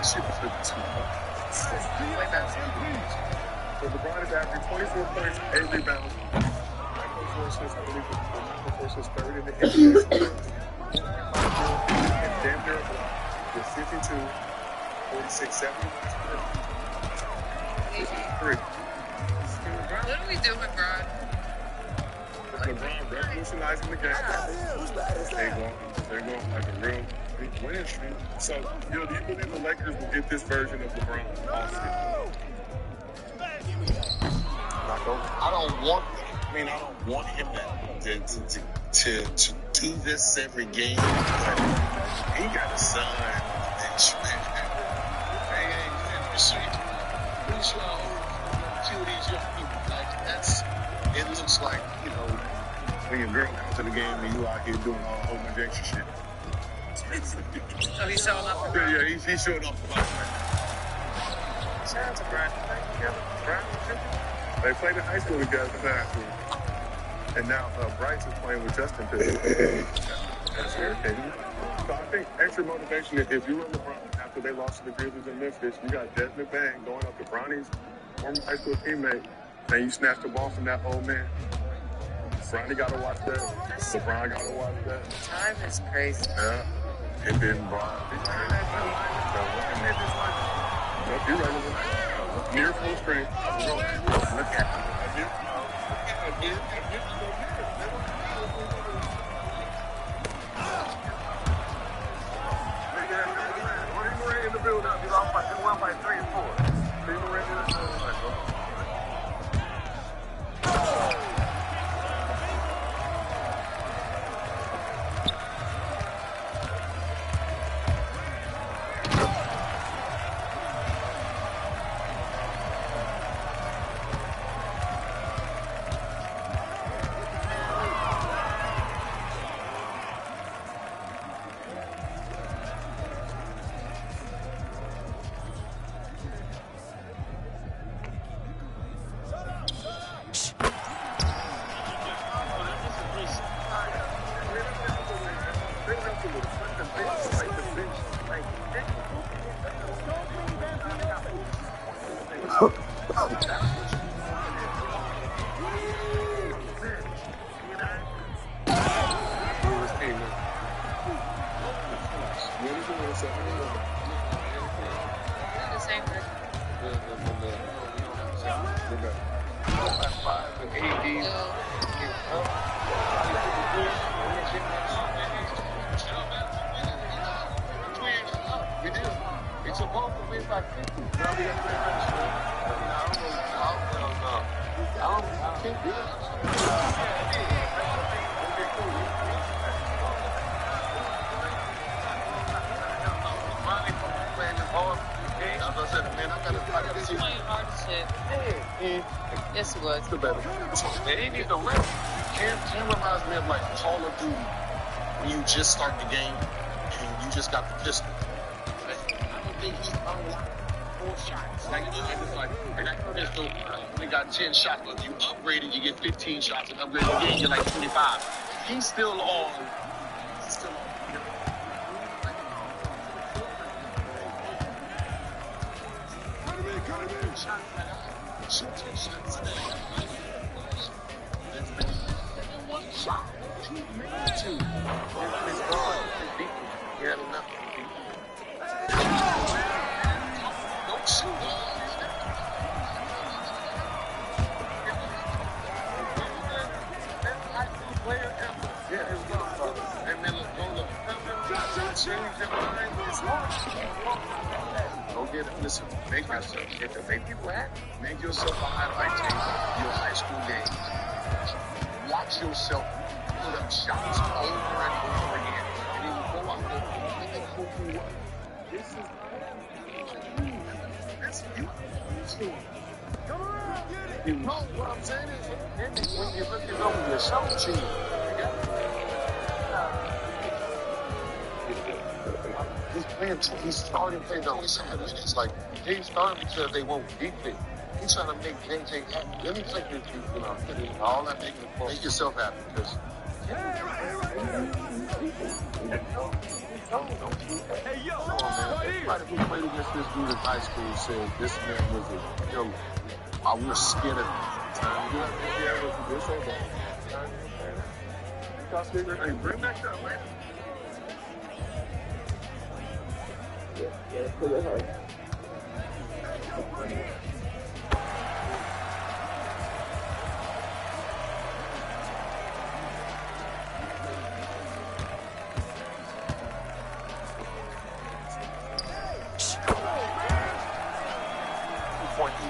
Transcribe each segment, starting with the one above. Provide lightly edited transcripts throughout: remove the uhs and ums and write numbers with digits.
Shit was looking too much. So LeBron is averaging 24 points, 8 rebounds. Michael Jordan's third in the NBA. And damn near a block with 52, 46, 71, 53. What are we doing, Bron? LeBron revolutionizing the game. They're going like a real big winning streak. So, do you believe the Lakers will get this version of LeBron all season? I don't want him to do this every game. He got a son. It looks like, when your girl comes to the game and you out here doing a whole bunch of extra shit. So he's showing up for Yeah, he showed up for Shout out to Brian. They played in high school together last week. And now Bryce is playing with Justin today. So I think extra motivation, if you were LeBron after they lost to the Grizzlies in Memphis, you got Desmond Bain going up to Bronny's former high school teammate, and you snatched the ball from that old man. Bronny got to watch that. LeBron got to watch that. Time is crazy. Yeah. And then Bron. You're right. Near full strength. Look at him. In the build-up, you won by 3 and 4. Yes, it was. They need to rip. Cam reminds me of like Call of Duty when you just start the game and you just got the pistol. I don't think he unlocked 4 shots. And that pistol, they got 10 shots. But if you upgrade it, you get 15 shots. And upgrade it again, you get like 25. He's still on. Shoot 10 shots a day. One shot. 2 minutes. 2. It's gone. He had enough. Don't shoot. Every high school player ever. Yeah, it's gone. And then change their mind. It's hard. Go get it. Listen, make yourself, make people happy. Make yourself a highlight tape of your high school game. Watch yourself put up shots over and over again. And then you go out there and hope you win. This is you. Come on, get it. You know what I'm saying is, when you're looking over your shoulder team, he's starting playing the 7 minutes. Like, they starting because they won't defend. He's trying to make JJ happy. Let me take this, all that make yourself happy. Because hey, yo, everybody who played against high school said this man was a killer. I was scared of him. Yeah, but you did say that. Hey, bring that up, man. Yeah, put it hard.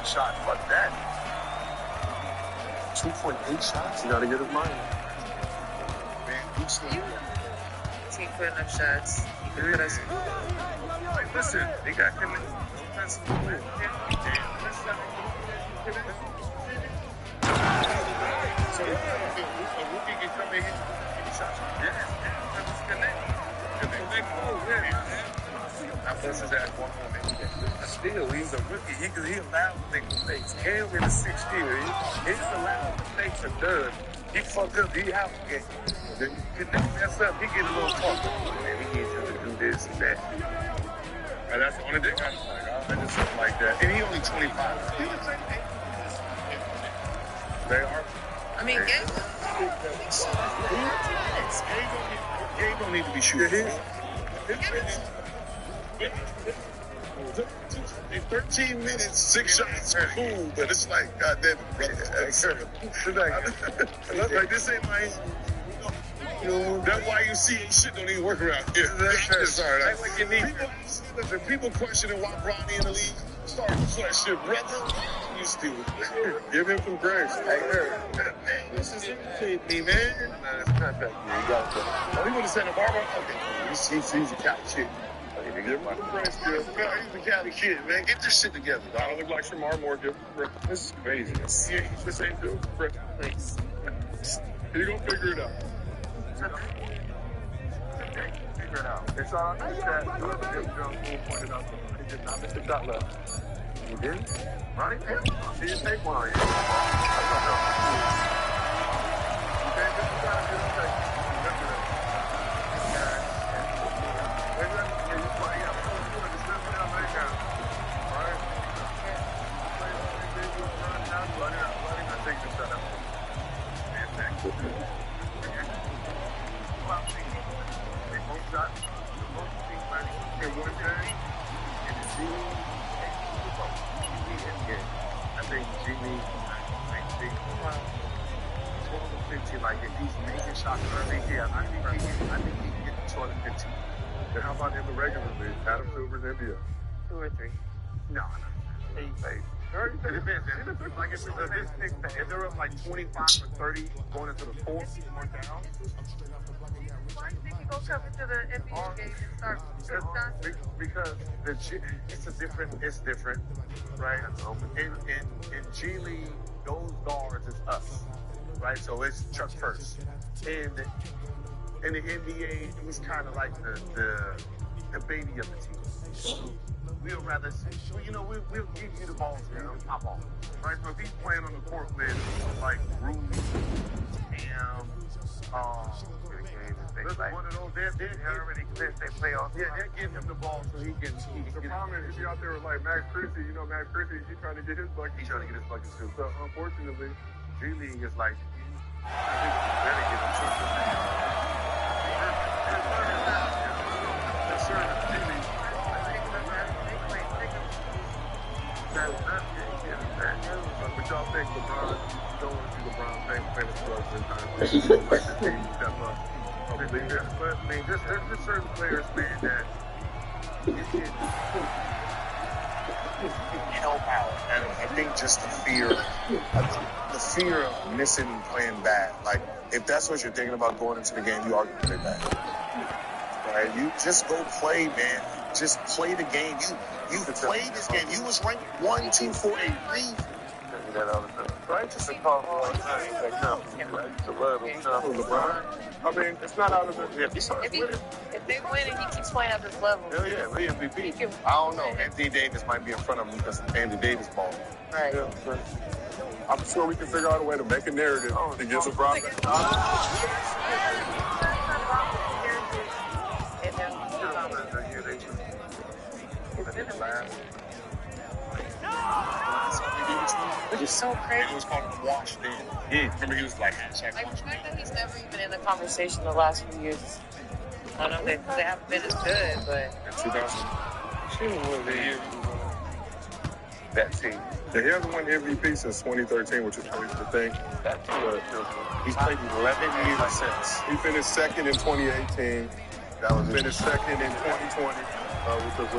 Shots, but that 2.8 shots, you gotta get his mind. Man, he's He put enough shots. He can put us. like, listen, they got connected. So a rookie can come in here and get shots. Now, this is at one moment. Still, he's a rookie. He allowed mistakes. Cam in the 6th year. He's allowed mistakes and done. He fucked up. He out again. Then you can mess up. He get a little fucked up. Man, he needs you to do this and that. And that's the only thing I was like, I just something like that. And he only 25. They are. I mean, Gabe. Gabe don't need to be shooting. 13 minutes, 6 shots, cool, but it's like, goddamn it, brother. Like, this ain't my, that's why you see shit don't even work around here. Sorry, like you need people questioning why Bronny in the league start question, brother. You stupid. Give him some grace. Hey, man, this is irritating me, man. Nah, it's not that. You got to. Oh, he would have said a barber. Okay, he's a Cali kid. Give him some grace, Bill. He's a Cali kid, man. Get this shit together, I don't look like Shamar Moore. Give him grace. This is craziness. Yeah, this ain't doing grace. Please. You're gonna figure it out. Figure it out. It's all right. Jim Jones pointed out that he did not miss a shot left. You did? Ronnie? See you take one. You can't miss a shot. Just take it. Remember that. Like if he's making shots early, I think he can get 12 and 15. And how about in the regular league? Adam Silver's NBA. 2 or 3. No. It depends. Like if they're up like 25 or 30 going into the fourth or down. Why do you think he gonna come into the NBA game and start Because it's different, right? In G League, those guards is us, right? So it's Chuck first. In the NBA, he's kind of like the baby of the team. We'll rather, we'll give you the balls and pop off, right? So if he's playing on the court with like Rudy, Cam, one of those, they already clipped, they play off. Yeah, they give him the ball so he can. The problem is, if you're out there with like Max Christie, Max Christie, he's trying to get his bucket. He's trying to get his bucket too. So unfortunately, G League is like, better get him something. Yes, sir. G League. But y'all think LeBron, don't want to see LeBron famous drugs in time. Like the team step up. But I mean, there's certain players, man, that you can help out. And I think just the fear of missing and playing bad. Like, if that's what you're thinking about going into the game, you are going to play bad. Right? You just go play, man. Just play the game. You played this game. You was ranked 1, 2, 4, 8, 3. Right? Just a call all the time. Like, no, right? To love him. LeBron. I mean, it's not out of the. Yeah, If they win and he keeps playing at this level. Hell yeah, we MVP. I don't know. Anthony Davis might be in front of him because Anthony Davis ball. Right. Yeah, but I'm sure we can figure out a way to make a narrative to get LeBron back. Which is so crazy. It was called washed in. Remember he was like hashtag Like, the washed fact that he's never even in the conversation the last few years. I don't know, they haven't been as good, but... in 2000. She was the year that team. Yeah, he hasn't won MVP since 2013, which is crazy to think. That team. He's played 11 years since. He finished second in 2018. That was Finished second in 2020, because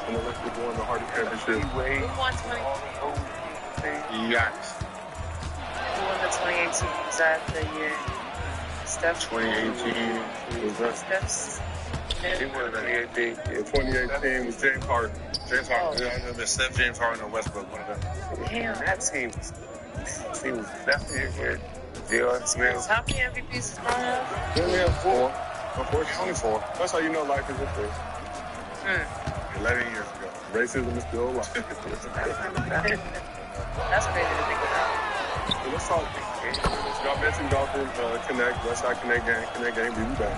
when the Lakers won the Hardy Championship. Who won 2018? Yes. Who won the 2018? Was that the year? Steph? 2018 was that. Steph's... He won 2018. In 2018 was James Harden. James Harden. Yeah, the Steph, James Harden, and Westbrook. One of them. Damn. That team was definitely good. J.R. Smith. How many MVPs is Brown have? He only has 4. Unfortunately, only 4. That's how you know life is a thing. 11 years ago. Racism is still alive. That's crazy to think about. So let's talk. Y'all mentioned Dolphins Connect, Westside Connect Gang, we be back.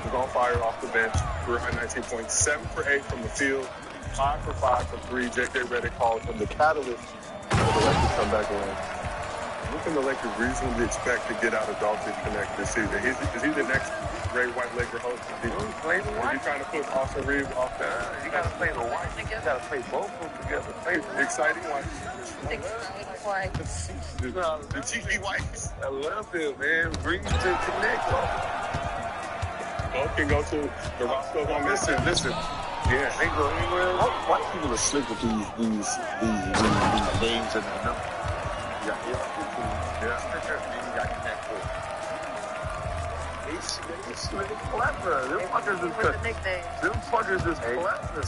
Was on fire off the bench. Career high 19 points, 7 for 8 from the field, 5 for 5 from 3. J.K. Redick called him the catalyst for the Lakers come back around. What can the Lakers reasonably expect to get out of Dolphins Connect this season? Is he the next great white Laker host? Is he trying to put Austin Reeves off there? You got to play the white. You got to play both of them together. Play Exciting white. the cheeky whites. I love him, man. Bring to connect. Both can go to the Roscoe's on this. Listen. Yeah, they go anywhere. White people are slick with these names and the numbers. You got you got Connect 4. They slick clever. Them fuckers is clever.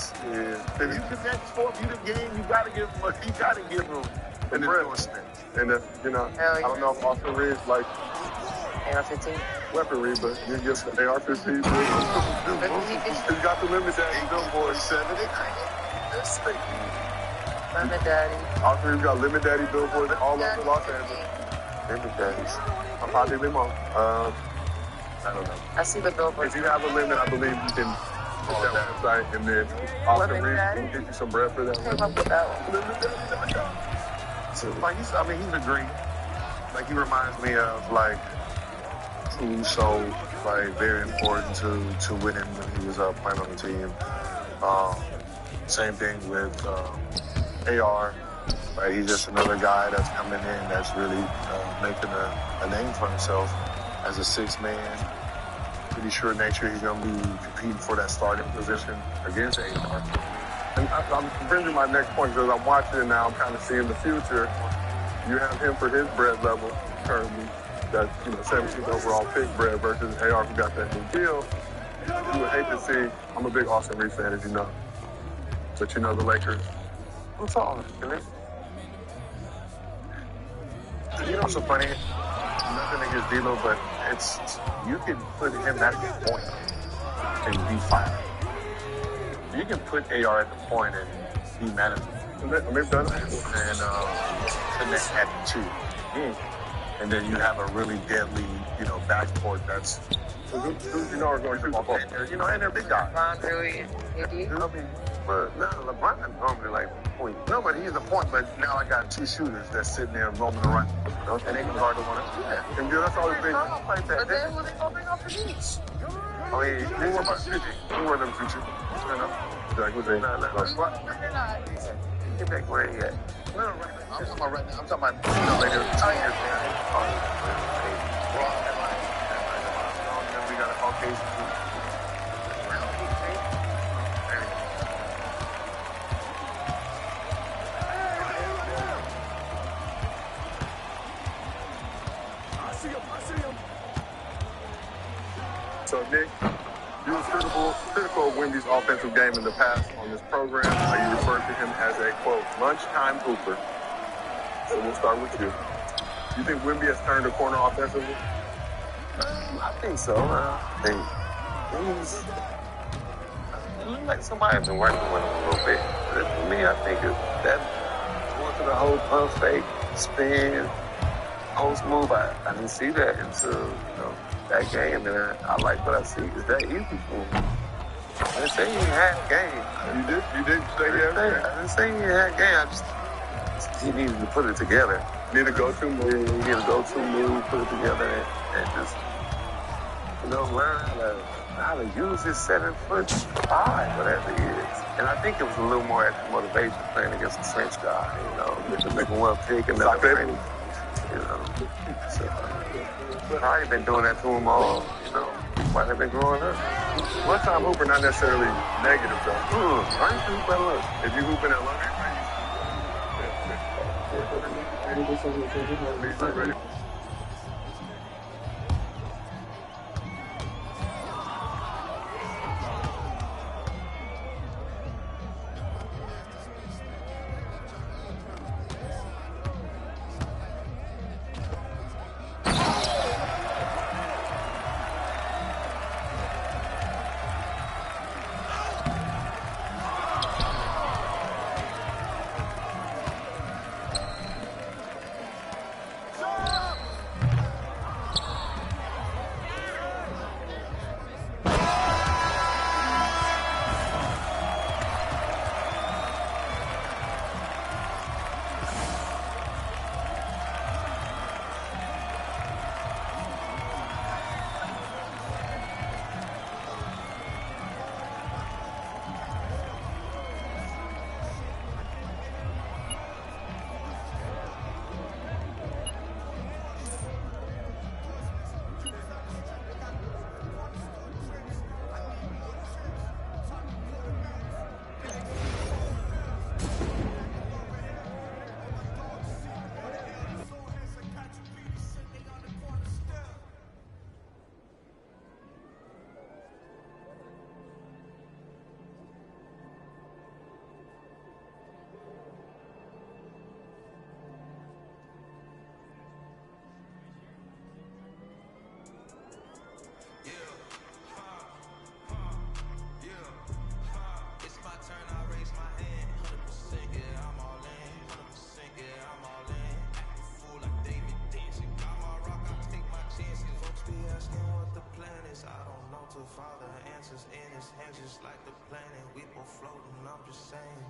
If you connect 4, you the game, you gotta give them an endorsement. And I don't know if Austin Reeves like AR-15. weaponry, but you give the AR-15. He's got the limit that billboard 7. Lemon Daddy. Austin Reeves got limit daddy billboards all over Los Angeles. Limit daddies. I'm probably limit. I don't know. I see the billboard. If you have a limit, I believe you can hit that website, and then Austin Reeves will get you some bread for that. Came up with that one. So, like, he's a great. Like, he reminds me of, like, who's so, like, very important to winning when he was playing on the team. Same thing with AR. Right? He's just another guy that's coming in that's really making a name for himself as a 6th man. Pretty sure next year he's going to be competing for that starting position against AR. And I'm bringing my next point because I'm watching it now. I'm kind of seeing the future. You have him for his bread level currently. That 17th overall pick bread versus AR who got that new deal. You would hate to see. I'm a big Austin Reeves fan, as you know. But the Lakers. What's all this? You know what's so funny? Nothing against D'Lo, but you can put him at the point and be fine. You can put AR at the point and be manageable. And done it. And Connect at the 2. And then you have a really deadly, backcourt that's are going to ball. And they're big guys. Ron, really, AD. LeBron normally like point. No, but he's the point. But now I got 2 shooters that's sitting there roaming around, and they can guard the one. Yeah, And that's all the thing. like that. But then who they gonna bring off the beach? Oh, yeah, they were about 50. They were them future. Exactly. Get back where he at. No, right now. I'm talking about right now. I'm talking about later. We got a Caucasian too. So, Nick, you were critical of Wemby's offensive game in the past on this program. You referred to him as a, quote, lunchtime hooper. So we'll start with you. You think Wemby has turned a corner offensively? I think so. I think he's like somebody's been working with him a little bit. But for me, I think that going to the whole pump fake, spin, post move, I didn't see that until that game, and I like what I see. It's that easy for him. I didn't say he had game. You did say he had game. I didn't say he had game. he needed to put it together. Need a go-to move. He needed a go-to move, put it together, and just, learn how to use his 7'5", whatever he is. And I think it was a little more extra motivation playing against a French guy, to make him well pick and let him training, So, I ain't been doing that to him all, while they've been growing up. One-time hooper, not necessarily negative, though. I ain't think about it. If you hooping at low, ready? Father answers in his hands just like the planet. We both floating, I'm just saying.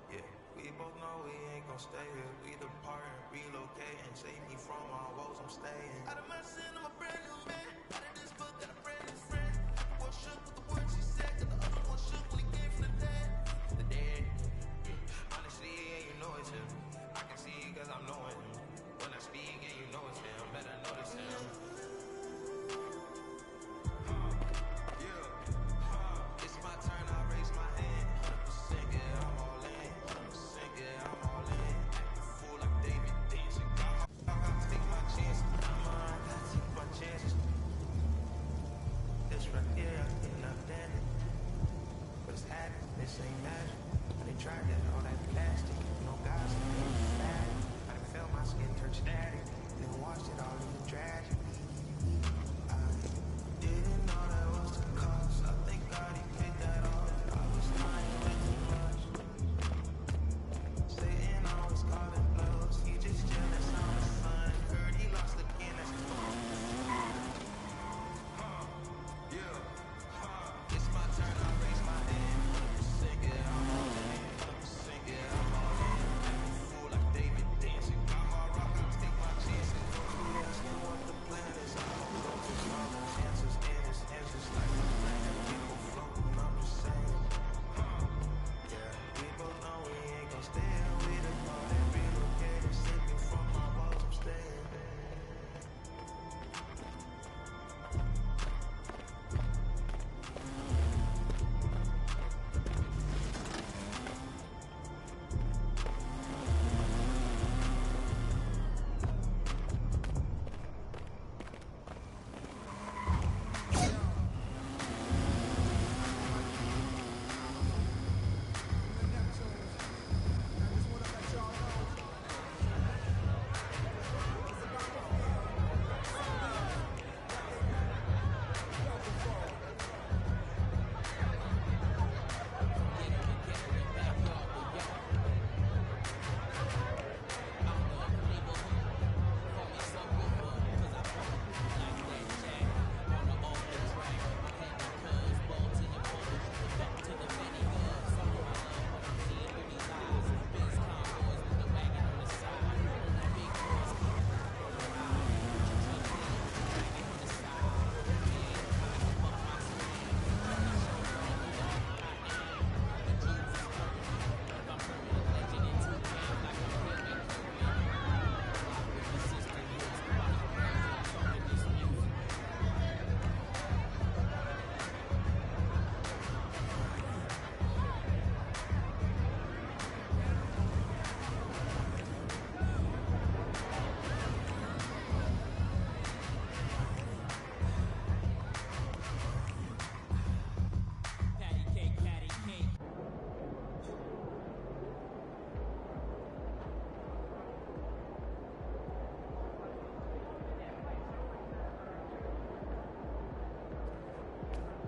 Yeah, we both know we ain't gon' stay here. We depart and relocate and save me from all woes, I'm staying. Out of my sin, I'm a brand new man. Out of this book, got a brand new friend. One shook with the words she said, cause the other one shook when he came from the dead. The dead, yeah. Honestly, yeah, you know it's him. I can see it cause I'm knowing him. When I speak, yeah, you know it's him. Better notice him. This right here, I cannot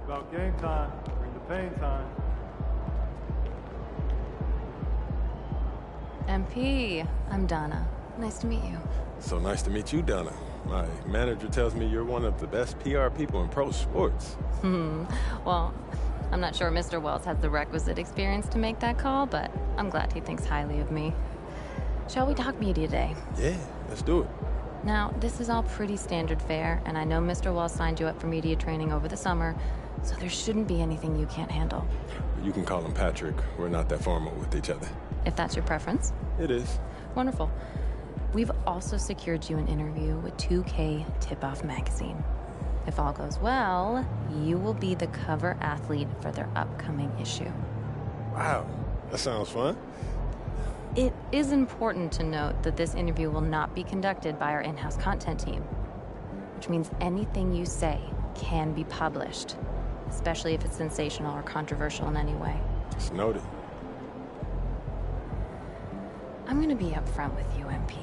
About game time. Bring the pain time. MP, I'm Donna. Nice to meet you. So nice to meet you, Donna. My manager tells me you're one of the best PR people in pro sports. Well, I'm not sure Mr. Wells has the requisite experience to make that call, but I'm glad he thinks highly of me. Shall we talk media day? Yeah, let's do it. Now, this is all pretty standard fare, and I know Mr. Wells signed you up for media training over the summer, so there shouldn't be anything you can't handle. You can call him Patrick. We're not that formal with each other. If that's your preference. It is. Wonderful. We've also secured you an interview with 2K Tip-Off magazine. If all goes well, you will be the cover athlete for their upcoming issue. Wow, that sounds fun. It is important to note that this interview will not be conducted by our in-house content team, which means anything you say can be published, especially if it's sensational or controversial in any way. It's noted. I'm gonna be upfront with you, MP.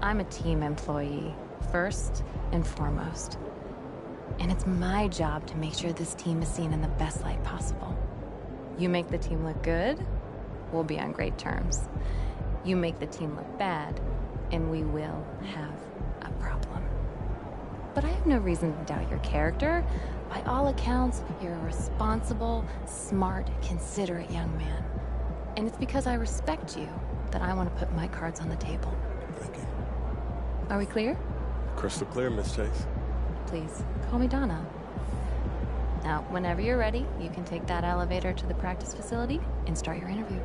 I'm a team employee, first and foremost. And it's my job to make sure this team is seen in the best light possible. You make the team look good, we'll be on great terms. You make the team look bad, and we will have a problem. But I have no reason to doubt your character. By all accounts, you're a responsible, smart, considerate young man. And it's because I respect you that I want to put my cards on the table. Thank you. Are we clear? Crystal clear, Miss Chase. Please, call me Donna. Now, whenever you're ready, you can take that elevator to the practice facility and start your interview.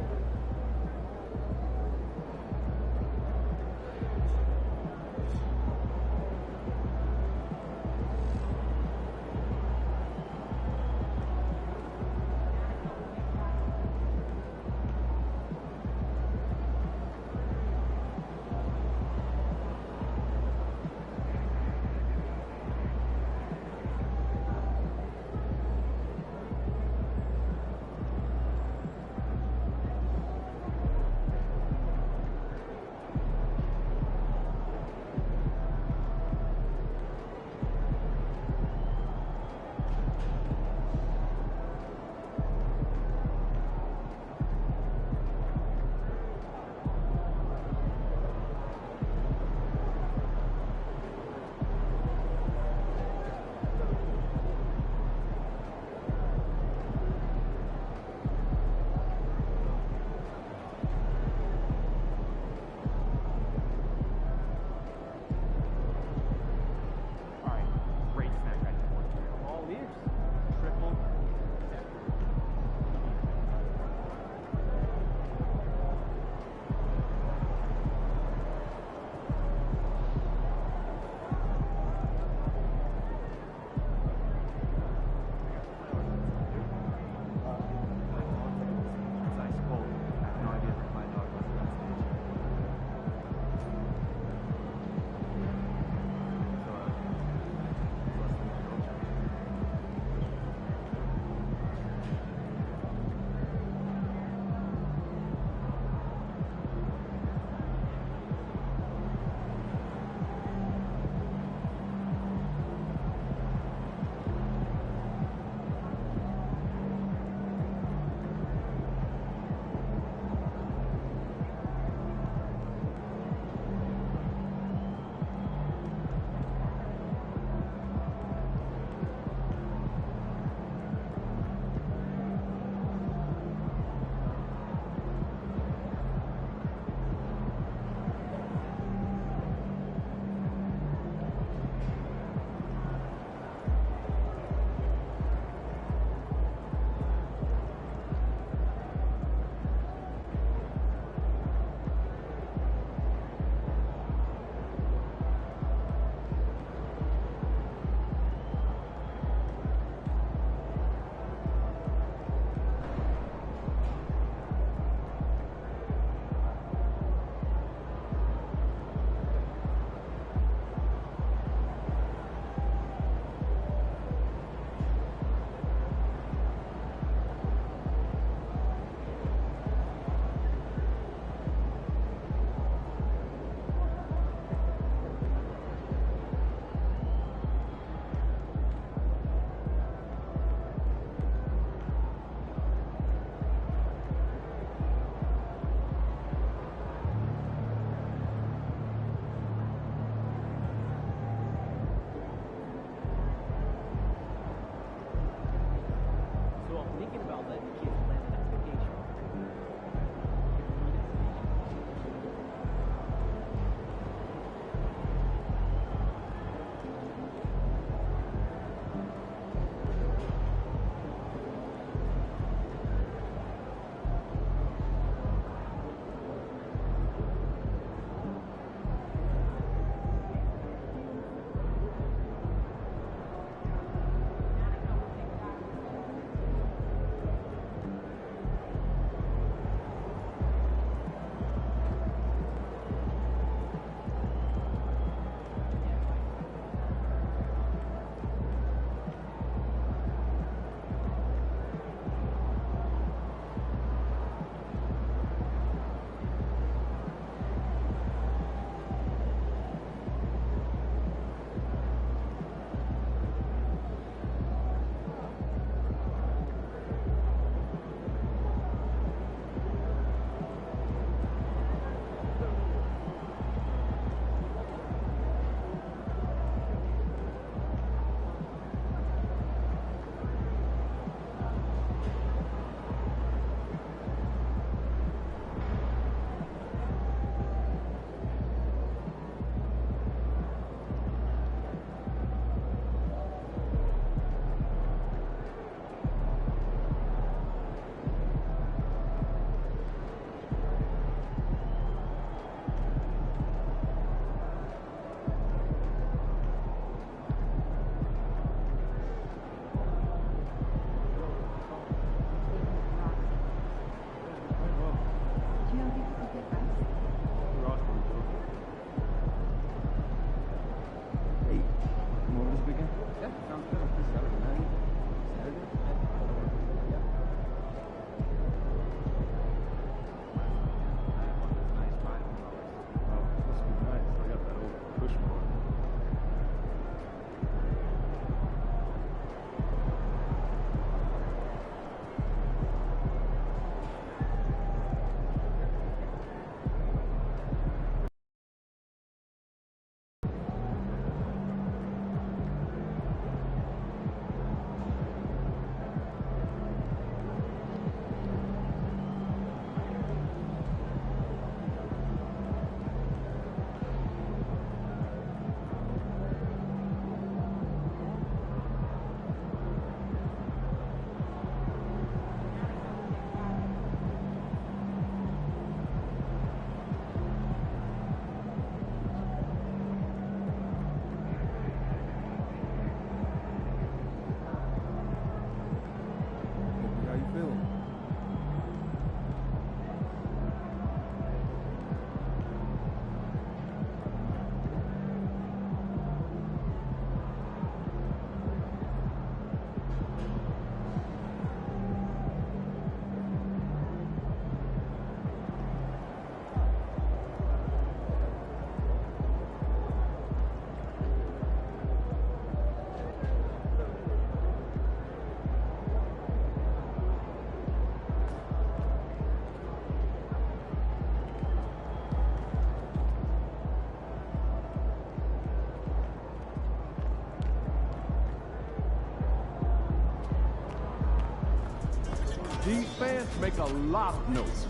These fans make a lot of noise.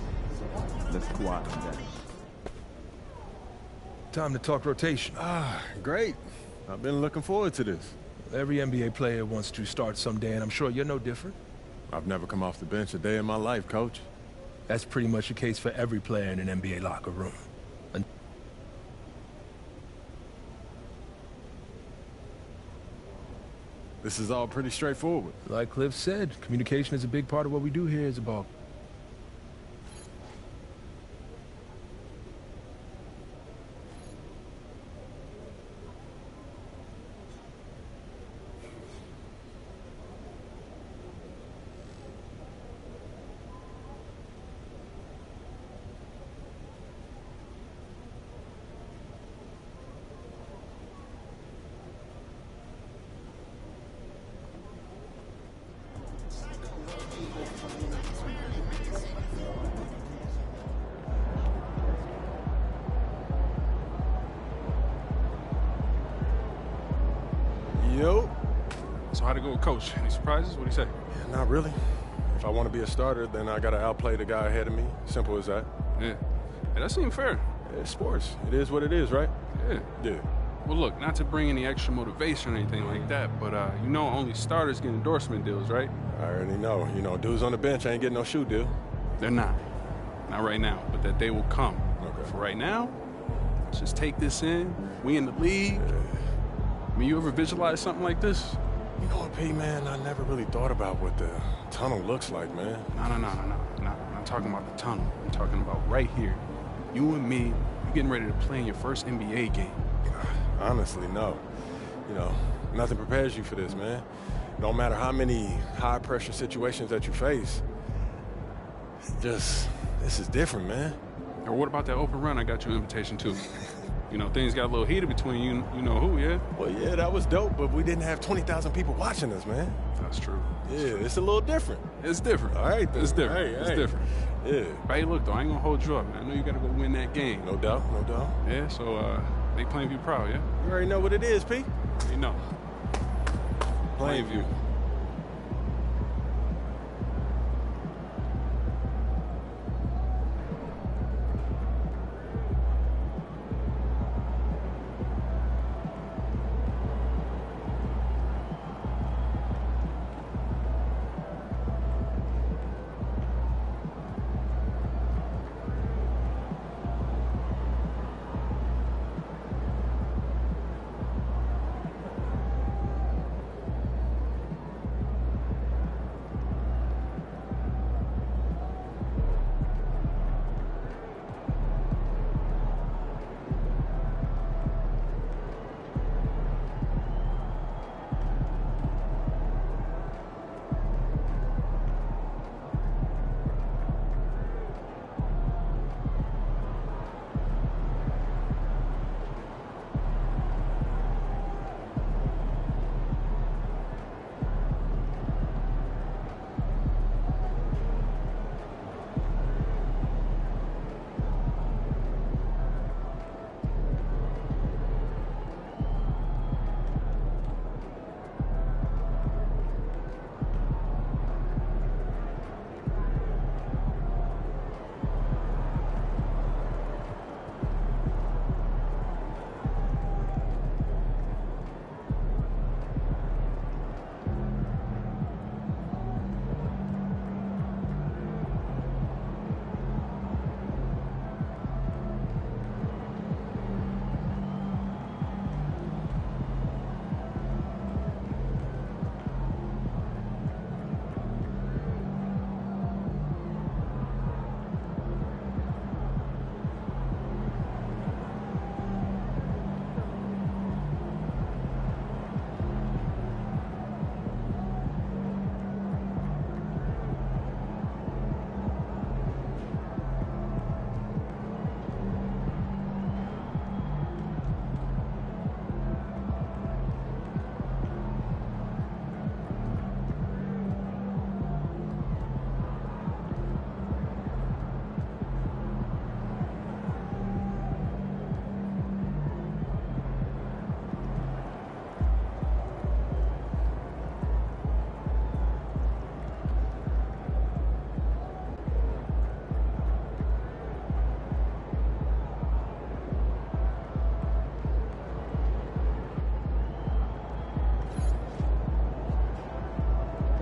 Let's quiet them down. Time to talk rotation. Great. I've been looking forward to this. Every NBA player wants to start someday, and I'm sure you're no different. I've never come off the bench a day in my life, Coach. That's pretty much the case for every player in an NBA locker room. This is all pretty straightforward. Like Cliff said, communication is a big part of what we do here as a ball. Yo. So how'd it go with Coach? Any surprises? What'd he say? Yeah, not really. If I want to be a starter, then I gotta outplay the guy ahead of me. Simple as that. Yeah. Hey, that seemed fair. Yeah, it's sports. It is what it is, right? Yeah. Yeah. Well, look, not to bring any extra motivation or anything like that, but you know only starters get endorsement deals, right? I already know. You know, dudes on the bench ain't getting no shoe deal. They're not. Not right now, but that day will come. Okay. For right now, let's just take this in. We in the league. I mean, you ever visualize something like this? You know what, P, man? I never really thought about what the tunnel looks like, man. No. I'm not talking about the tunnel. I'm talking about right here. You and me, you getting ready to play in your first NBA game. Honestly, no. You know, nothing prepares you for this, man. No matter how many high-pressure situations that you face, this is different, man. Or what about that open run I got you an invitation to? You know, things got a little heated between you know who, yeah? Well, yeah, that was dope, but we didn't have 20,000 people watching us, man. That's true. It's a little different. It's different. All right, then. It's different. Hey, it's different. Yeah. But hey, look, though, I ain't gonna hold you up, man. I know you gotta go win that game. No doubt. Yeah, so, make Plainview proud, yeah? You already know what it is, P. You know. Plainview.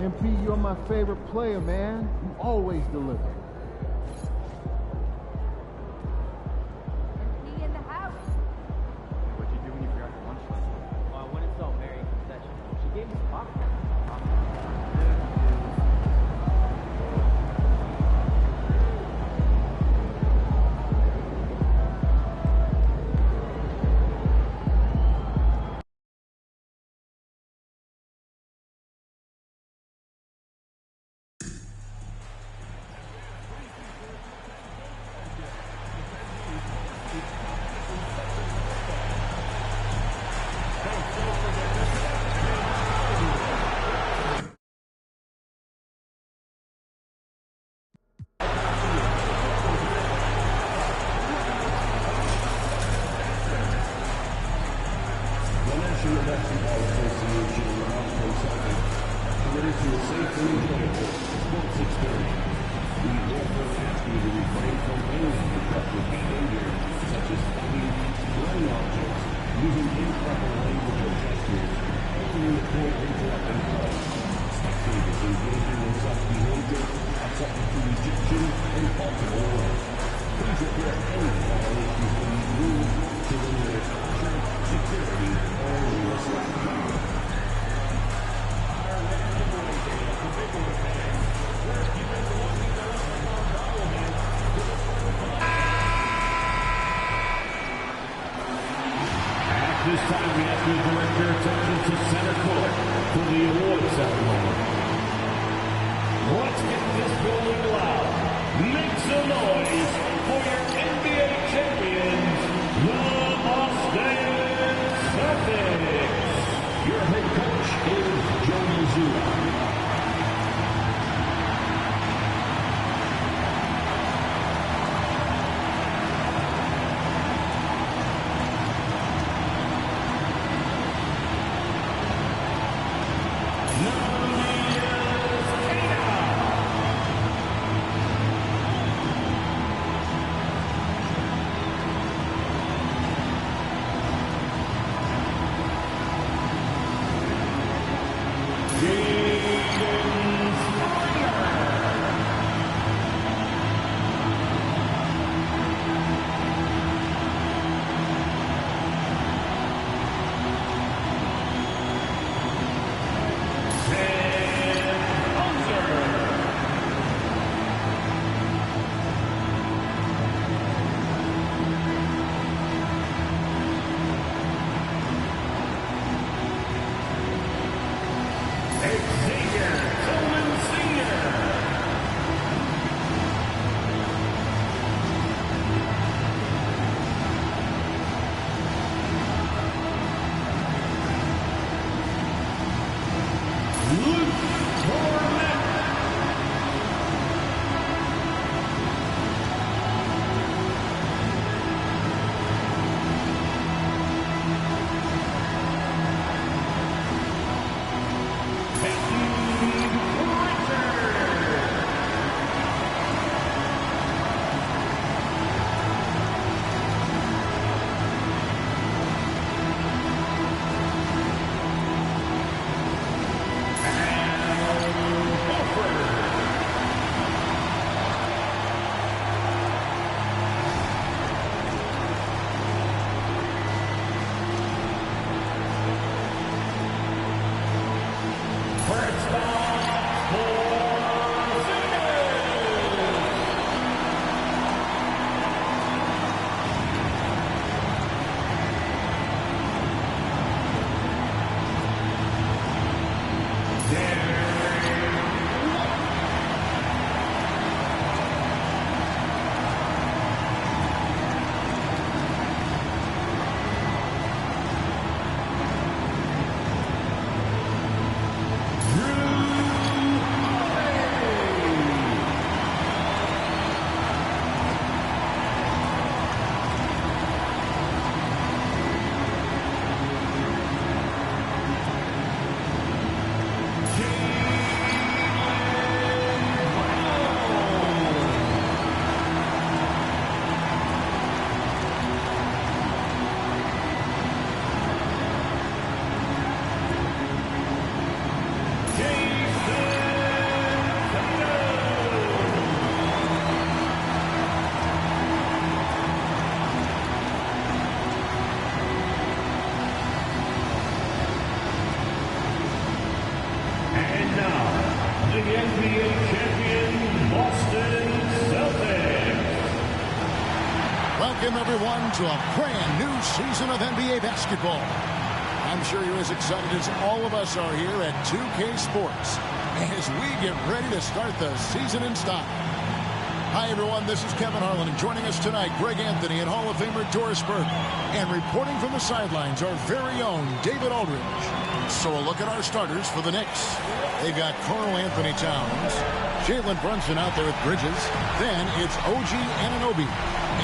MP, you're my favorite player, man. You always deliver. MP in the house. What'd you do when you forgot your lunch last night? Well, I went and saw Mary in concession. She gave me some popcorn. This time we ask you to direct your attention to center court for the award ceremony. Let's get this building loud. Make some noise for your NBA champions, the Boston Celtics. Your head coach is Joe Mazzulla. NBA champion Boston Celtics. Welcome, everyone, to a brand new season of NBA basketball. I'm sure you're as excited as all of us are here at 2K Sports as we get ready to start the season in style. Hi, everyone. This is Kevin Harlan, and joining us tonight, Greg Anthony and Hall of Famer Doris Burke. And reporting from the sidelines, our very own David Aldridge. So a look at our starters for the Knicks. They've got Karl Anthony Towns, Jalen Brunson out there with Bridges. Then it's OG Anunoby,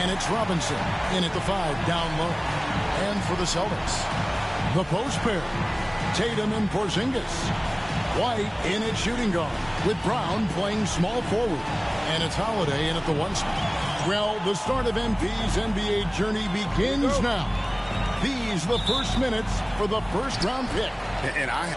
and it's Robinson in at the 5 down low. And for the Celtics, the post pair, Tatum and Porzingis. White in at shooting guard, with Brown playing small forward. And it's Holiday in at the 1 spot. Well, the start of MP's NBA journey begins now. These the first minutes for the first round pick. And I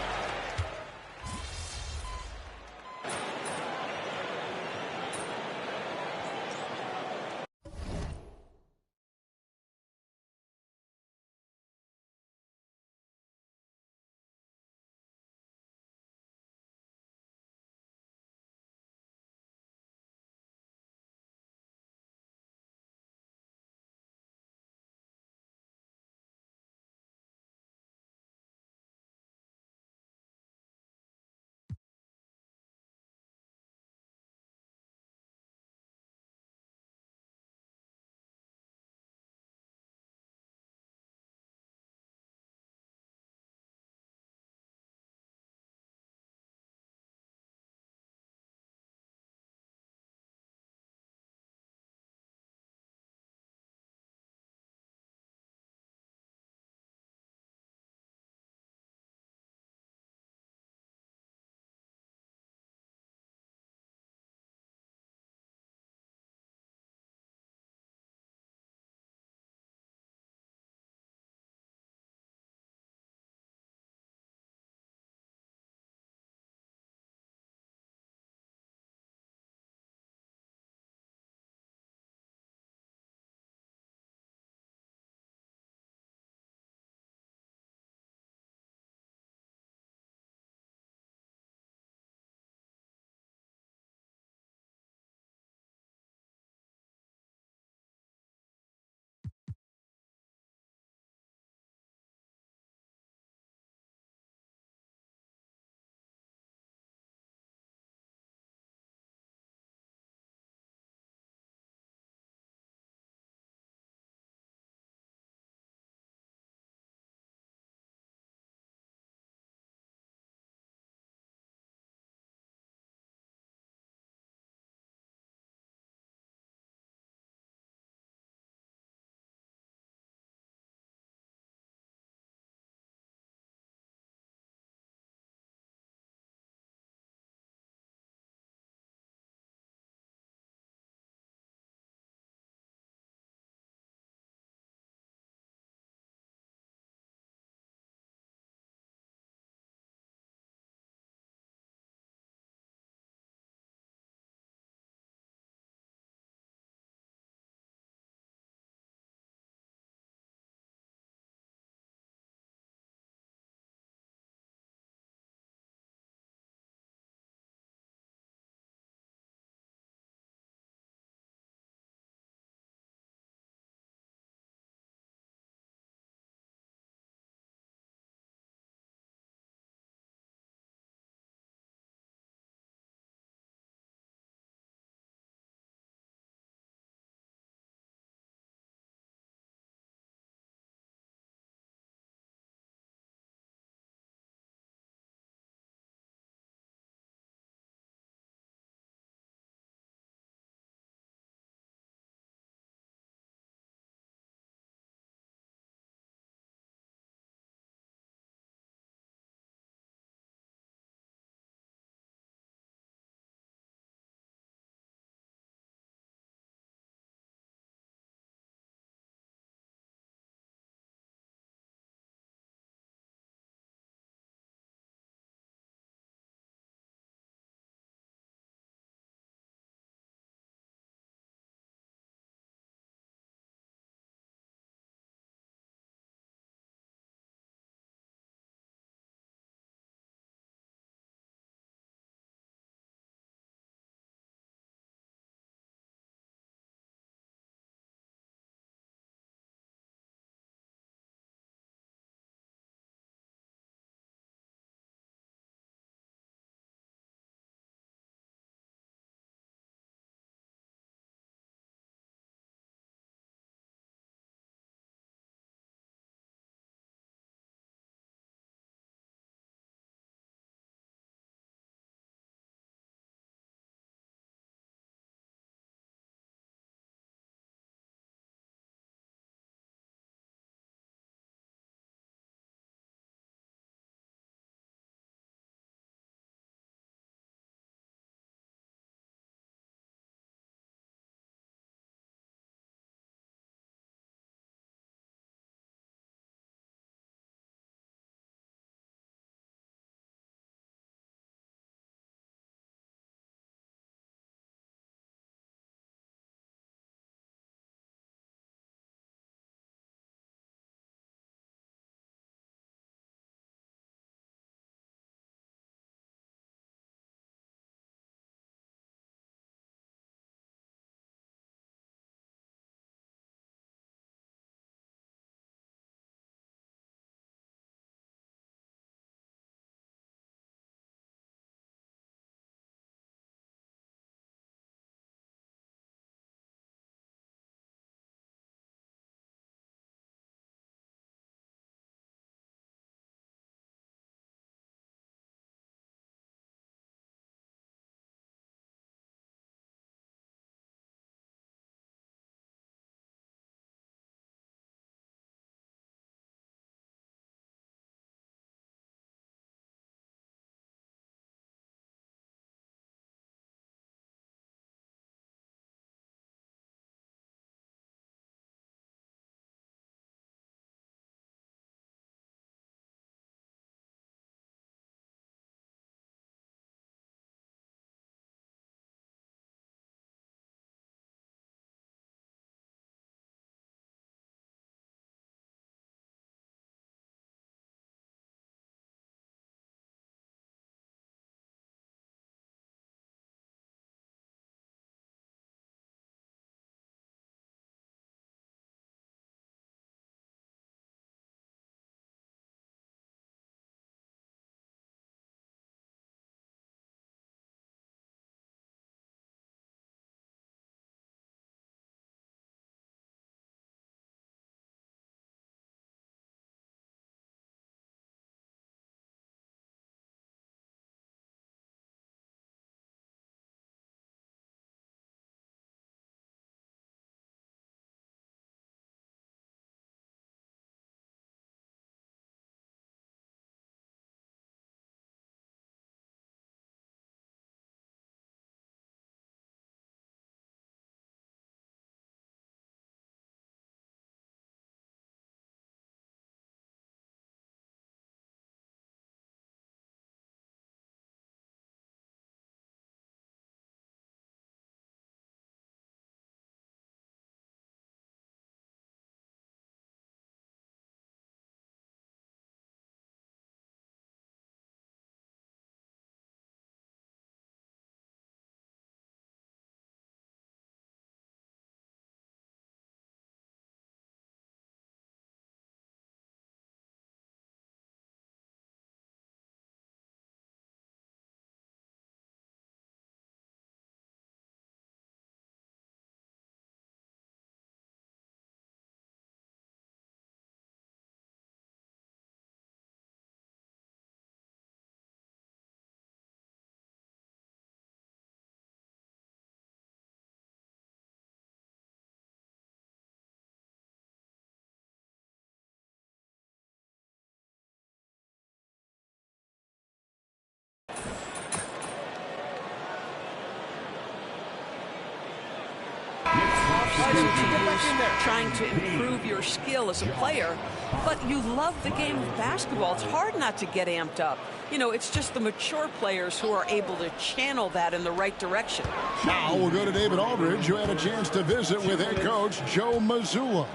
to use trying to improve your skill as a player, but you love the game of basketball. It's hard not to get amped up. You know, it's just the mature players who are able to channel that in the right direction. Now we'll go to David Aldridge, who had a chance to visit with head coach Joe Mazzulla.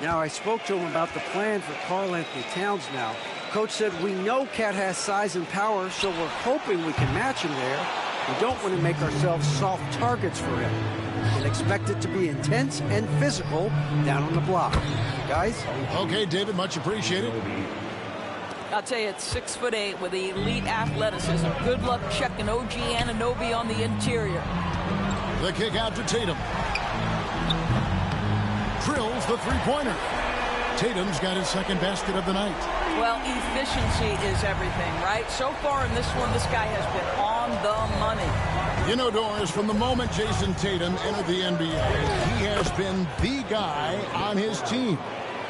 Now, I spoke to him about the plan for Karl-Anthony Towns now. Coach said, we know Cat has size and power, so we're hoping we can match him there. We don't want to make ourselves soft targets for him. And expect it to be intense and physical down on the block. Guys? Okay, David, much appreciated. I'll tell you, it's 6'8" with elite athleticism. Good luck checking OG Anunoby on the interior. The kick out to Tatum. Drills the three-pointer. Tatum's got his second basket of the night. Well, efficiency is everything, right? So far in this one, this guy has been on the money. You know, Doris, from the moment Jason Tatum entered the NBA, he has been the guy on his team.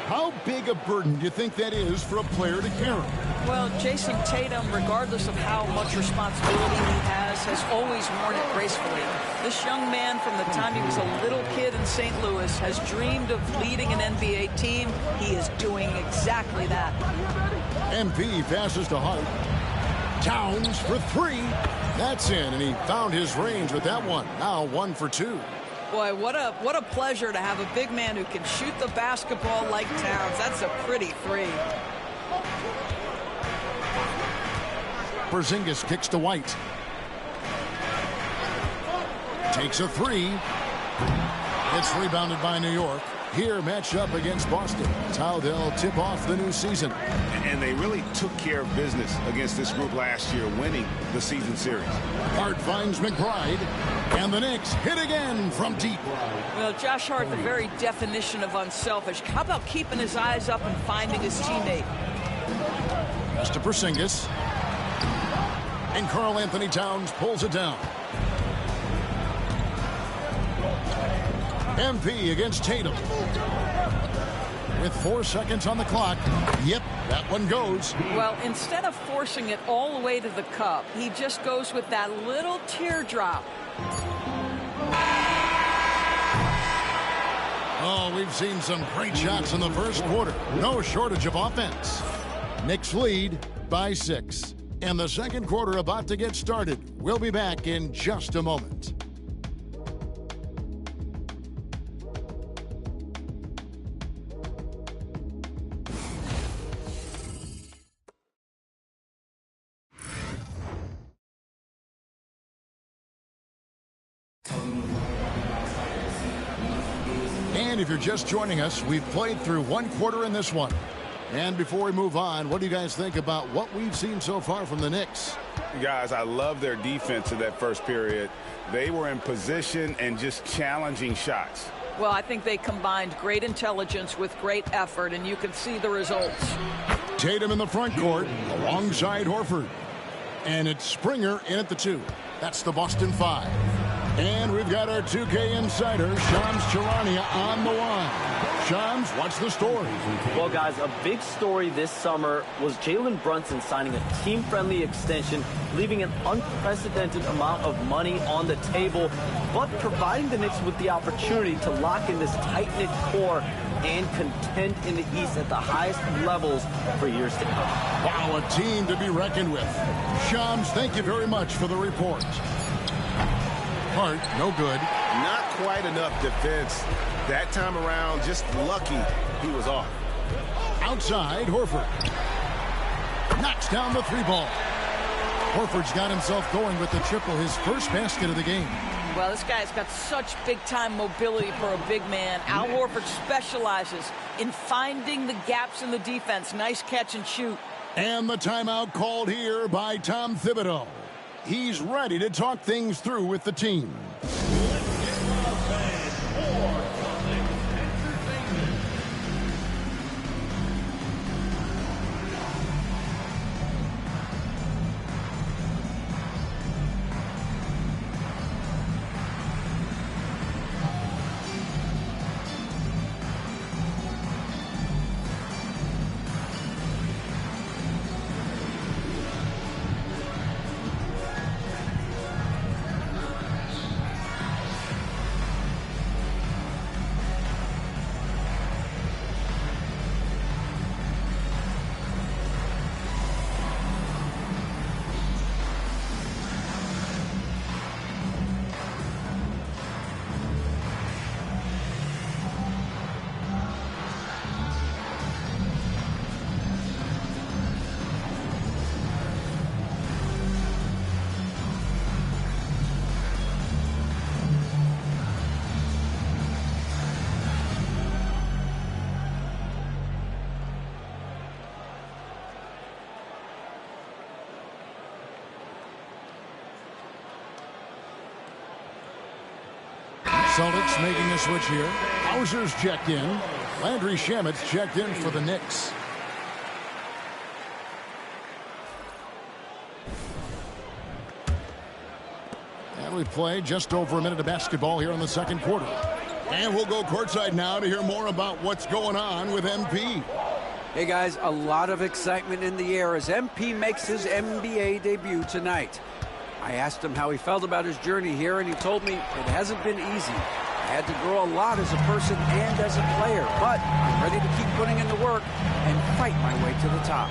How big a burden do you think that is for a player to carry? Well, Jason Tatum, regardless of how much responsibility he has always worn it gracefully. This young man, from the time he was a little kid in St. Louis, has dreamed of leading an NBA team. He is doing exactly that. MP passes to Hart. Towns for three. That's in, and he found his range with that one. Now 1 for 2. Boy, what a pleasure to have a big man who can shoot the basketball like Towns. That's a pretty three. Porzingis kicks to White. Takes a three. It's rebounded by New York. Here, matched up against Boston. That's how they'll tip off the new season. And they really took care of business against this group last year, winning the season series. Hart finds McBride, and the Knicks hit again from deep. Well, Josh Hart, the very definition of unselfish. How about keeping his eyes up and finding his teammate? Pass to Porzingis. And Karl-Anthony Towns pulls it down. MP against Tatum. With 4 seconds on the clock. Yep, that one goes. Well, instead of forcing it all the way to the cup, he just goes with that little teardrop. Oh, we've seen some great shots in the first quarter. No shortage of offense. Knicks lead by 6. And the second quarter about to get started. We'll be back in just a moment. And if you're just joining us, we've played through 1 quarter in this one. And before we move on, what do you guys think about what we've seen so far from the Knicks? Guys, I love their defense in that first period. They were in position and just challenging shots. Well, I think they combined great intelligence with great effort, and you can see the results. Tatum in the front court alongside Horford. And it's Springer in at the 2. That's the Boston 5. And we've got our 2K insider, Shams Charania, on the line. Shams, what's the story? Well, guys, a big story this summer was Jalen Brunson signing a team-friendly extension, leaving an unprecedented amount of money on the table, but providing the Knicks with the opportunity to lock in this tight-knit core and contend in the East at the highest levels for years to come. Wow, a team to be reckoned with. Shams, thank you very much for the report. Hart, no good. Not quite enough defense. That time around, just lucky he was off. Outside, Horford. Knocks down the 3 ball. Horford's got himself going with the triple, his first basket of the game. Well, this guy's got such big-time mobility for a big man. Al Horford specializes in finding the gaps in the defense. Nice catch and shoot. And the timeout called here by Tom Thibodeau. He's ready to talk things through with the team. Celtics making a switch here. Hauser's checked in. Landry Shamet's checked in for the Knicks. And we play just over a minute of basketball here in the second quarter. And we'll go courtside now to hear more about what's going on with MP. Hey guys, a lot of excitement in the air as MP makes his NBA debut tonight. I asked him how he felt about his journey here, and he told me it hasn't been easy. I had to grow a lot as a person and as a player, but I'm ready to keep putting in the work and fight my way to the top.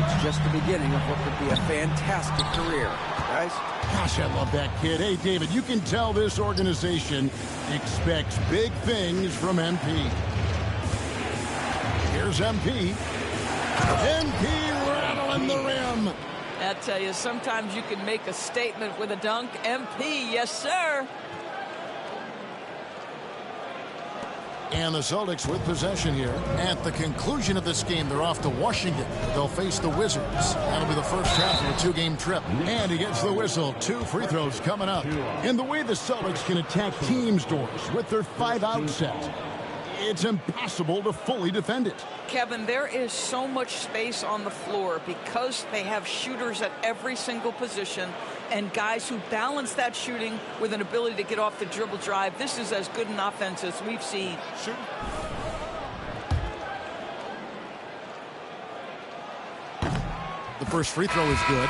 It's just the beginning of what could be a fantastic career. Guys? Gosh, I love that kid. Hey, David, you can tell this organization expects big things from MP. Here's MP. MP rattling the rim. I tell you, sometimes you can make a statement with a dunk. MP, yes, sir. And the Celtics with possession here. At the conclusion of this game, they're off to Washington. They'll face the Wizards. That'll be the first half of a two-game trip. And he gets the whistle. 2 free throws coming up. And the way the Celtics can attack teams' doors with their 5-out set, it's impossible to fully defend it. Kevin, there is so much space on the floor because they have shooters at every single position and guys who balance that shooting with an ability to get off the dribble drive. This is as good an offense as we've seen. Sure. The first free throw is good.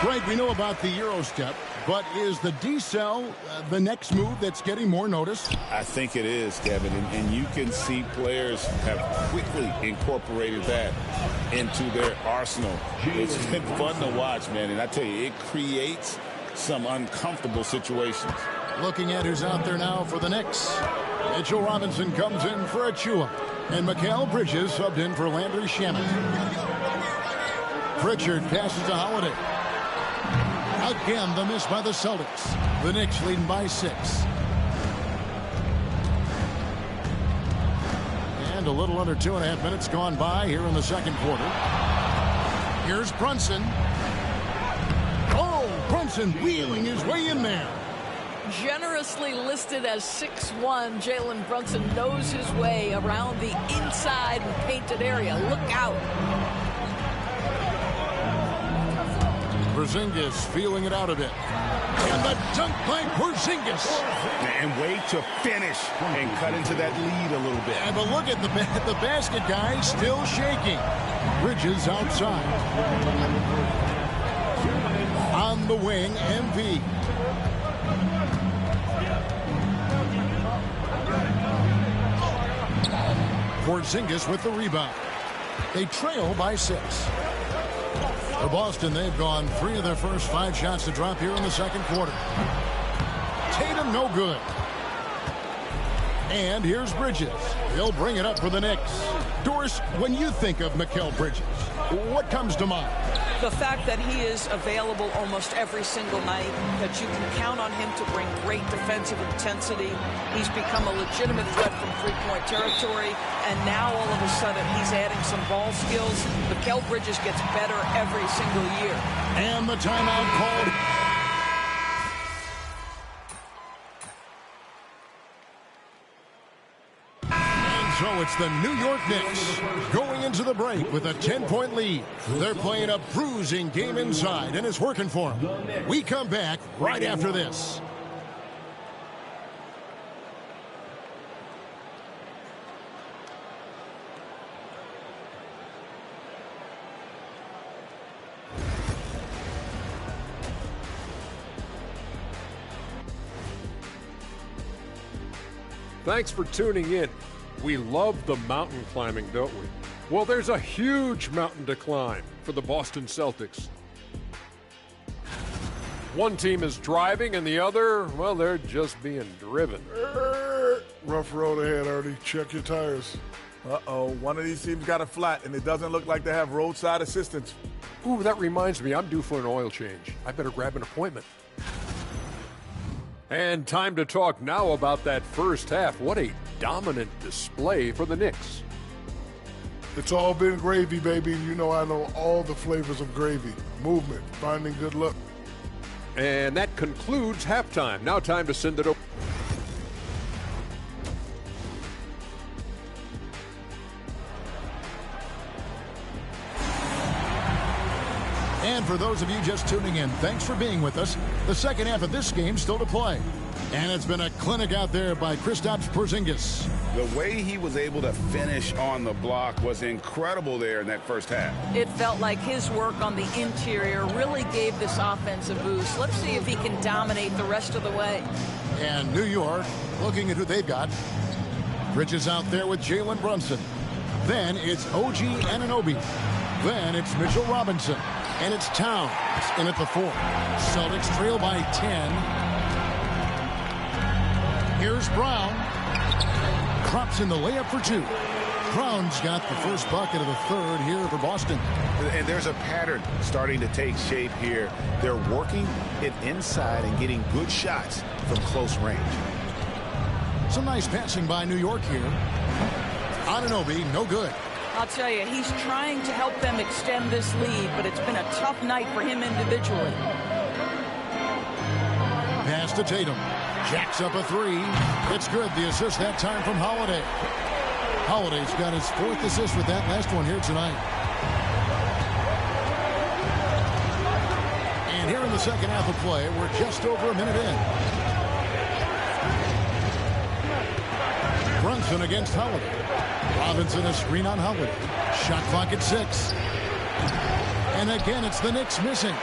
Greg, we know about the Euro step, but is the decel the next move that's getting more notice? I think it is, Kevin, and you can see players have quickly incorporated that into their arsenal. It's been fun to watch, man, and I tell you, it creates some uncomfortable situations. Looking at who's out there now for the Knicks. Mitchell Robinson comes in for Achua, and Mikal Bridges subbed in for Landry Shamet. Pritchard passes to Holiday. Again, the miss by the Celtics. The Knicks leading by 6. And a little under 2.5 minutes gone by here in the second quarter. Here's Brunson. Oh, Brunson wheeling his way in there. Generously listed as 6'1", Jalen Brunson knows his way around the inside and painted area. Look out. Porzingis feeling it out a bit. And the dunk by Porzingis. And way to finish and cut into that lead a little bit. And but look at the basket guy still shaking. Bridges outside. On the wing, MP. Porzingis with the rebound. They trail by 6. For Boston, they've gone 3 of their first 5 shots to drop here in the second quarter. Tatum, no good. And here's Bridges. He'll bring it up for the Knicks. Doris, when you think of Mikal Bridges, what comes to mind? The fact that he is available almost every single night, that you can count on him to bring great defensive intensity. He's become a legitimate threat from three-point territory, and now all of a sudden he's adding some ball skills. Mikal Bridges gets better every single year. And the timeout called. So it's the New York Knicks going into the break with a 10-point lead. They're playing a bruising game inside, and it's working for them. We come back right after this. Thanks for tuning in. We love the mountain climbing, don't we? Well, there's a huge mountain to climb for the Boston Celtics. One team is driving and the other, well, they're just being driven. Rough road ahead, Ernie. Check your tires. Uh-oh, one of these teams got a flat, and it doesn't look like they have roadside assistance. Ooh, that reminds me, I'm due for an oil change. I better grab an appointment. And time to talk now about that first half. What a dominant display for the Knicks. It's all been gravy, baby. You know I know all the flavors of gravy. Movement, finding good look. And that concludes halftime. Now time to send it over. for those of you just tuning in, thanks for being with us. The second half of this game still to play. And it's been a clinic out there by Kristaps Porzingis. The way he was able to finish on the block was incredible there in that first half. It felt like his work on the interior really gave this offense a boost. Let's see if he can dominate the rest of the way. And New York, looking at who they've got. Bridges out there with Jalen Brunson. Then it's OG Anunoby. Then it's Mitchell Robinson. And it's Towns in at the 4. Celtics trail by 10. Here's Brown. Crops in the layup for 2. Brown's got the first bucket of the third here for Boston. And there's a pattern starting to take shape here. They're working it inside and getting good shots from close range. Some nice passing by New York here. Anunoby, no good. I'll tell you, he's trying to help them extend this lead, but it's been a tough night for him individually. Pass to Tatum. Jacks up a 3. It's good. The assist that time from Holiday. Holiday's got his 4th assist with that last one here tonight. And here in the second half of play, we're just over a minute in. Brunson against Holiday. Robinson a screen on Holiday. Shot clock at 6. And again, it's the Knicks missing.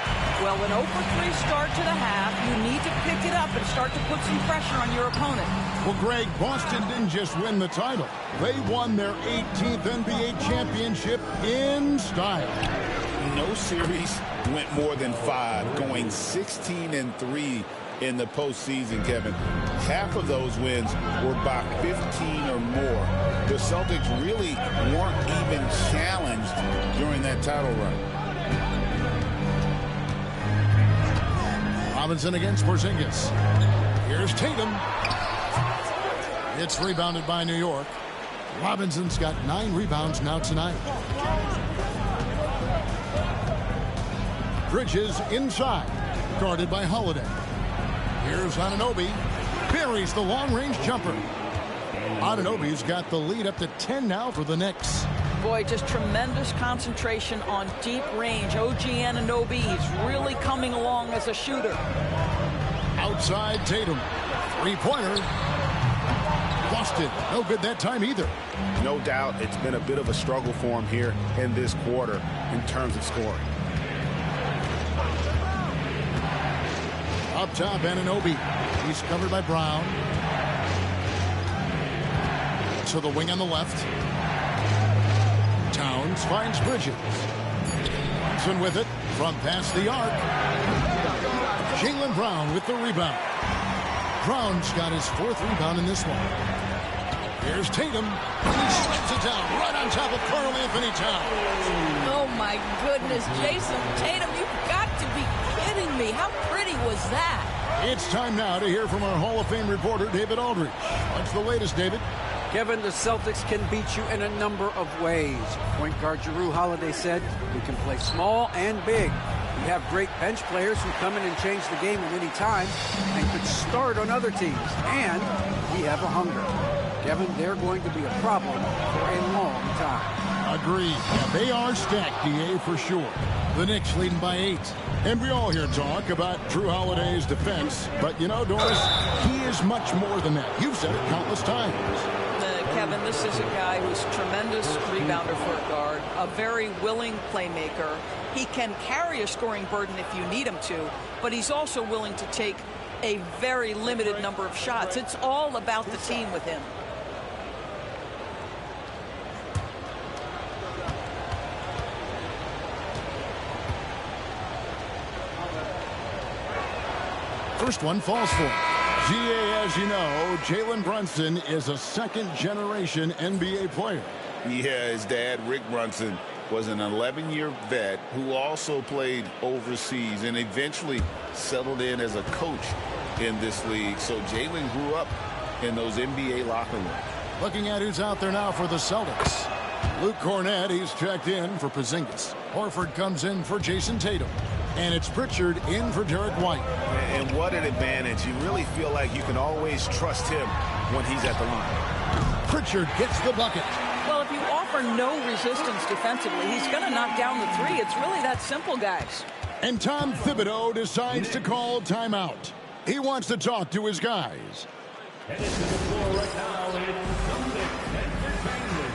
Well, an 0-for-3 start to the half, you need to pick it up and start to put some pressure on your opponent. Well, Greg, Boston didn't just win the title. They won their 18th NBA championship in style. No series went more than 5, going 16-3 in the postseason, Kevin. Half of those wins were by 15 or more. The Celtics really weren't even challenged during that title run. Robinson against Porzingis. Here's Tatum. It's rebounded by New York. Robinson's got 9 rebounds now tonight. Bridges inside. Guarded by Holiday. Here's Anunoby. Buries the long-range jumper. Anunoby's got the lead up to 10 now for the Knicks. Boy, just tremendous concentration on deep range. OG Anunoby, he's really coming along as a shooter. Outside Tatum. 3-pointer. Busted. No good that time either. No doubt it's been a bit of a struggle for him here in this quarter in terms of scoring. Up top, Anunoby. He's covered by Brown. To the wing on the left. Towns finds Bridges. Brunson with it from past the arc. Jaylen Brown with the rebound. Brown's got his 4th rebound in this one. Here's Tatum. And he slams it down right on top of Karl Anthony Towns. Oh, my goodness. Jason Tatum, you've got to be kidding me. How pretty was that? It's time now to hear from our Hall of Fame reporter, David Aldridge. What's the latest, David? Kevin, the Celtics can beat you in a number of ways. Point guard Jrue Holiday said, we can play small and big. We have great bench players who come in and change the game at any time and could start on other teams. And we have a hunger. Kevin, they're going to be a problem for a long time. Agreed. Yeah, they are stacked, DA, for sure. The Knicks leading by 8. And we all hear talk about Jrue Holiday's defense. But, you know, Doris, he is much more than that. You've said it countless times. Kevin, this is a guy who's a tremendous rebounder for a guard, a very willing playmaker. He can carry a scoring burden if you need him to, but he's also willing to take a very limited number of shots. It's all about the team with him. First one falls for him. GA, as you know, Jalen Brunson is a second-generation NBA player. Yeah, his dad, Rick Brunson, was an 11-year vet who also played overseas and eventually settled in as a coach in this league. So Jalen grew up in those NBA locker rooms. Looking at who's out there now for the Celtics. Luke Cornett, he's checked in for Porzingis. Horford comes in for Jason Tatum. And it's Pritchard in for Derek White. And what an advantage. You really feel like you can always trust him when he's at the line. Pritchard gets the bucket. Well, if you offer no resistance defensively, he's going to knock down the 3. It's really that simple, guys. And Tom Thibodeau decides to call timeout. He wants to talk to his guys. Headed to the floor right now, it's the Knicks Entertainment.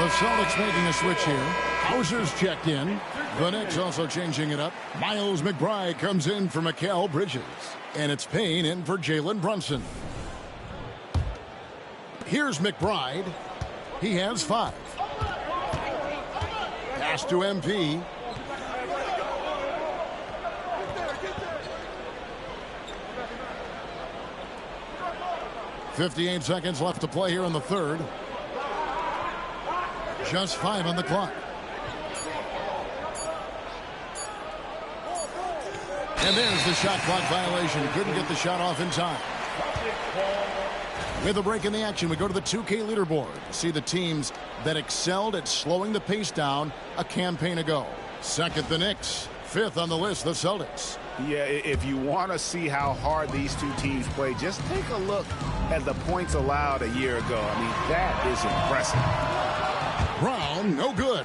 The Celtics making a switch here. Hauser's checked in. The Knicks also changing it up. Miles McBride comes in for Mikal Bridges. And it's Payne in for Jalen Brunson. Here's McBride. He has 5. Pass to MP. .58 seconds left to play here in the third. Just 5 on the clock. And there's the shot clock violation. Couldn't get the shot off in time. With a break in the action, we go to the 2K leaderboard to see the teams that excelled at slowing the pace down a campaign ago. Second, the Knicks. 5th on the list, the Celtics. Yeah, if you want to see how hard these two teams play, just take a look at the points allowed a year ago. I mean, that is impressive. Brown, no good.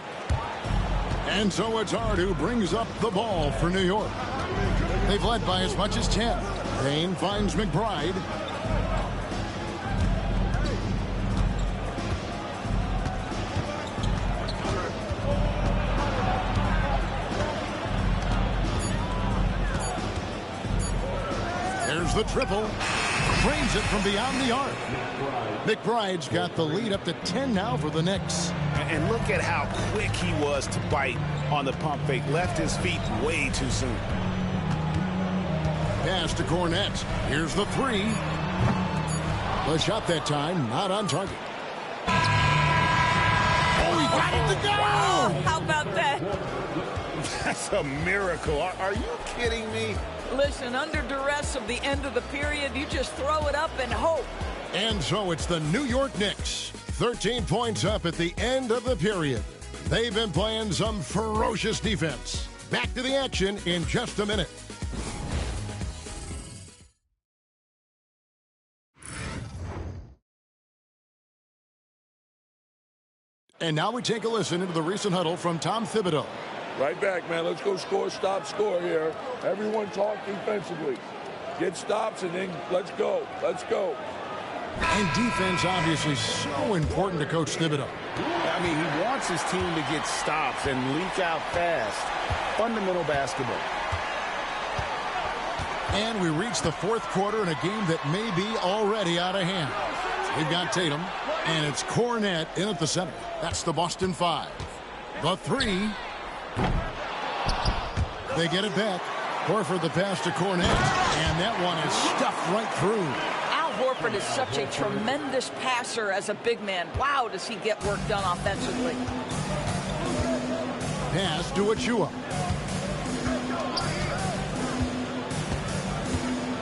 And so it's Hart who brings up the ball for New York. They've led by as much as 10. Payne finds McBride. There's the triple. Frames it from beyond the arc. McBride's got the lead up to 10 now for the Knicks. And look at how quick he was to bite on the pump fake. Left his feet way too soon. Pass to Cornette. Here's the 3. The shot that time, not on target. Oh, he got it to go! Wow, how about that? That's a miracle. Are you kidding me? Listen, under duress of the end of the period, you just throw it up and hope. And so it's the New York Knicks. 13 points up at the end of the period. They've been playing some ferocious defense. Back to the action in just a minute. And now we take a listen into the recent huddle from Tom Thibodeau. Right back, man. Let's go score, stop, score here. Everyone talk defensively. Get stops and then let's go. Let's go. And defense obviously so important to Coach Thibodeau. I mean, he wants his team to get stops and leak out fast. Fundamental basketball. And we reach the fourth quarter in a game that may be already out of hand. We've got Tatum, and it's Cornette in at the center. That's the Boston 5. The 3. They get it back. Horford the pass to Cornette, and that one is stuffed right through. Horford is such a tremendous passer as a big man. Wow, does he get work done offensively. Pass to Achua.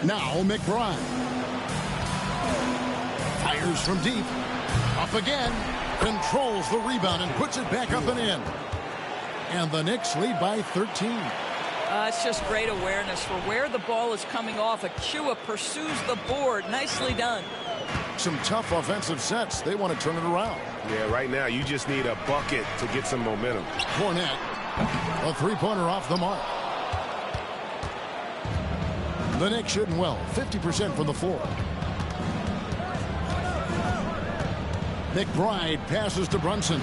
Now McBride. Fires from deep. Up again. Controls the rebound and puts it back up and in. And the Knicks lead by 13. It's just great awareness for where the ball is coming off. Achua pursues the board. Nicely done. Some tough offensive sets. They want to turn it around. Yeah, right now you just need a bucket to get some momentum. Cornette, a three-pointer off the mark. The Knicks shooting well, 50% from the floor. McBride passes to Brunson.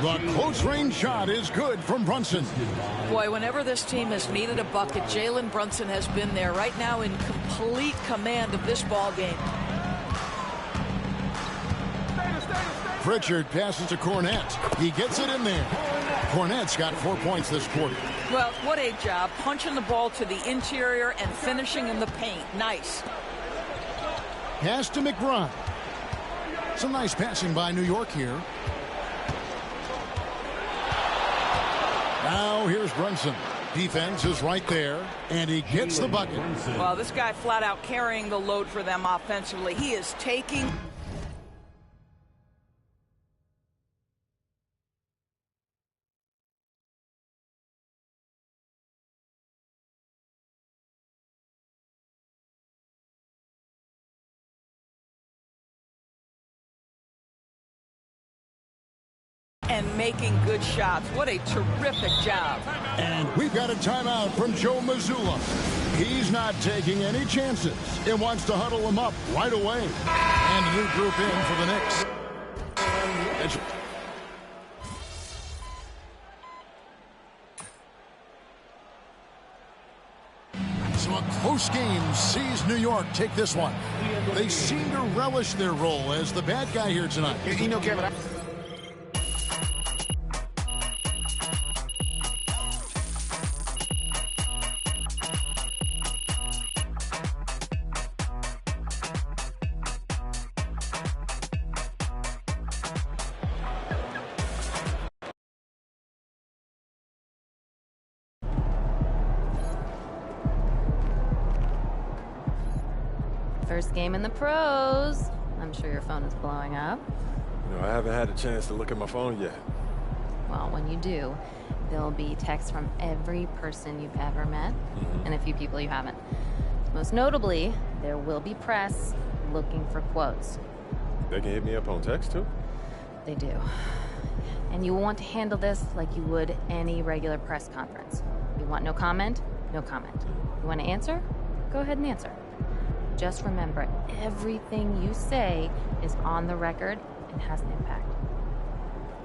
The close-range shot is good from Brunson. Boy, whenever this team has needed a bucket, Jalen Brunson has been there. Right now in complete command of this ball game. Pritchard passes to Cornette. He gets it in there. Cornette's got 4 points this quarter. Well, what a job. Punching the ball to the interior and finishing in the paint. Nice. Pass to McBride. Some nice passing by New York here. Now here's Brunson. Defense is right there, and he gets the bucket. Well, this guy flat out carrying the load for them offensively. He is taking... and making good shots. What a terrific job. And we've got a timeout from Joe Mazzulla. He's not taking any chances. He wants to huddle them up right away. And a new group in for the Knicks. So a close game sees New York take this one. They seem to relish their role as the bad guy here tonight. You know, Kevin, First game in the pros. I'm sure your phone is blowing up. You know, I haven't had a chance to look at my phone yet. Well, when you do, there'll be texts from every person you've ever met and a few people you haven't. Most notably, there will be press looking for quotes. They can hit me up on text, too? They do. And you will want to handle this like you would any regular press conference. You want no comment? No comment. You want to answer? Go ahead and answer. Just remember, everything you say is on the record and has an impact.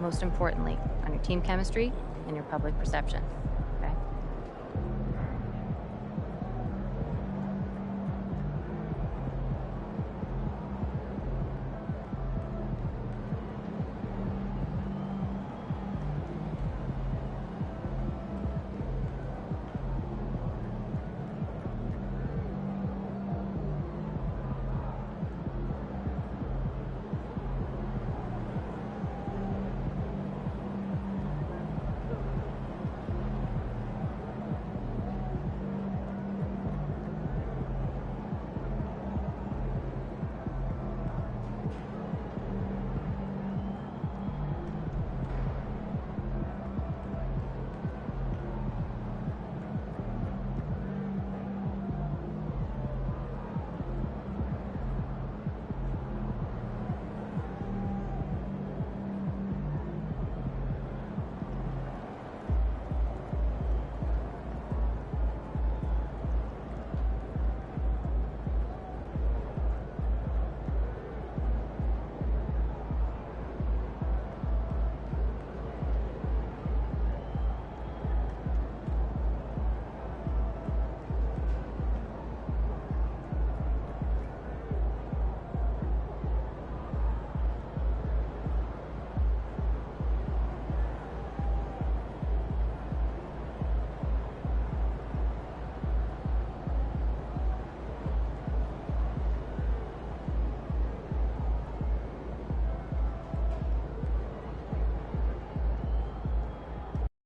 Most importantly, on your team chemistry and your public perception.